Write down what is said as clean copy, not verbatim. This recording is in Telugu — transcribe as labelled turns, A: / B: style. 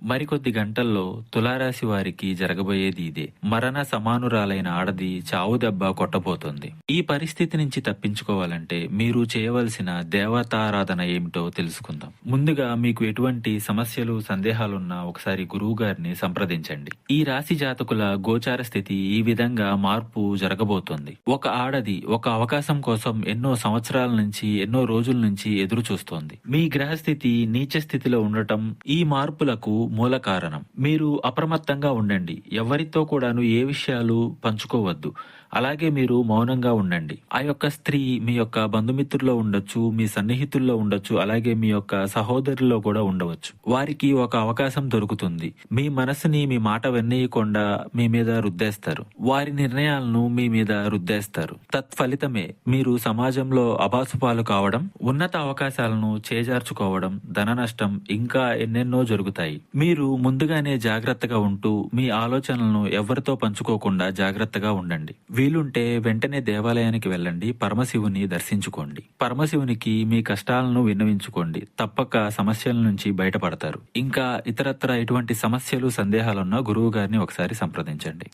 A: మరికొద్ది గంటల్లో తులారాశి వారికి జరగబోయేది ఇదే. మరణ సమానురాలైన ఆడది చావు దెబ్బ కొట్టబోతోంది. ఈ పరిస్థితి నుంచి తప్పించుకోవాలంటే మీరు చేయవలసిన దేవతారాధన ఏమిటో తెలుసుకుందాం. ముందుగా మీకు ఎటువంటి సమస్యలు సందేహాలున్నా ఒకసారి గురువు గారిని సంప్రదించండి. ఈ రాశి జాతకుల గోచార స్థితి ఈ విధంగా మార్పు జరగబోతోంది. ఒక ఆడది ఒక అవకాశం కోసం ఎన్నో సంవత్సరాల నుంచి ఎన్నో రోజుల నుంచి ఎదురు చూస్తోంది. మీ గ్రహస్థితి నీచ స్థితిలో ఉండటం ఈ మార్పులకు మూల కారణం. మీరు అప్రమత్తంగా ఉండండి. ఎవరితో కూడాను ఏ విషయాలు పంచుకోవద్దు. అలాగే మీరు మౌనంగా ఉండండి. ఆ యొక్క స్త్రీ మీ యొక్క బంధుమిత్రుల్లో ఉండొచ్చు, మీ సన్నిహితుల్లో ఉండొచ్చు, అలాగే మీ యొక్క సహోదరుల్లో కూడా ఉండవచ్చు. వారికి ఒక అవకాశం దొరుకుతుంది. మీ మనసుని మీ మాట వెన్నీయకుండా మీ మీద రుద్దేస్తారు. వారి నిర్ణయాలను మీ మీద రుద్దేస్తారు. తత్ఫలితమే మీరు సమాజంలో అబాసుపాలు కావడం, ఉన్నత అవకాశాలను చేజార్చుకోవడం, ధన నష్టం ఇంకా ఎన్నెన్నో జరుగుతాయి. మీరు ముందుగానే జాగ్రత్తగా ఉంటూ మీ ఆలోచనలను ఎవరితో పంచుకోకుండా జాగ్రత్తగా ఉండండి. వీలుంటే వెంటనే దేవాలయానికి వెళ్ళండి. పరమశివుని దర్శించుకోండి. పరమశివునికి మీ కష్టాలను విన్నవించుకోండి. తప్పక సమస్యల నుంచి బయటపడతారు. ఇంకా ఇతరత్ర ఎటువంటి సమస్యలు సందేహాలున్నా గురువు గారిని ఒకసారి సంప్రదించండి.